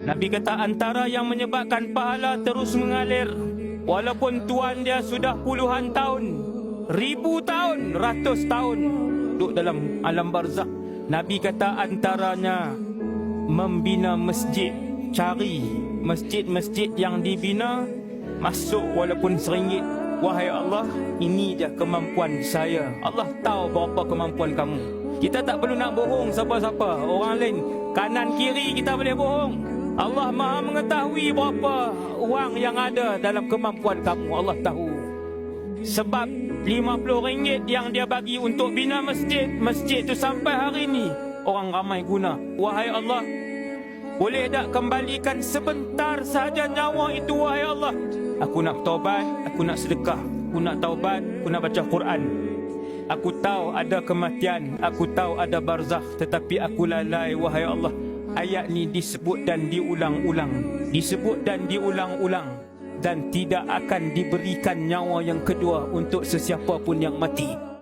Nabi kata antara yang menyebabkan pahala terus mengalir, walaupun tuan dia sudah puluhan tahun, 1000 tahun, 100 tahun duduk dalam alam barzakh, Nabi kata antaranya membina masjid. Cari masjid-masjid yang dibina, masuk walaupun RM1. Wahai Allah, ini dia kemampuan saya. Allah tahu berapa kemampuan kamu. Kita tak perlu nak bohong siapa-siapa. Orang lain kanan kiri kita boleh bohong. Allah Maha mengetahui berapa wang yang ada dalam kemampuan kamu. Allah tahu. Sebab RM50 yang dia bagi untuk bina masjid, masjid tu sampai hari ini orang ramai guna. Wahai Allah, boleh tak kembalikan sebentar saja nyawa itu, wahai Allah? Aku nak taubat, aku nak sedekah, aku nak taubat, aku nak baca Quran. Aku tahu ada kematian, aku tahu ada barzakh, tetapi aku lalai, wahai Allah. Ayat ni disebut dan diulang-ulang, disebut dan diulang-ulang, dan tidak akan diberikan nyawa yang kedua untuk sesiapa pun yang mati.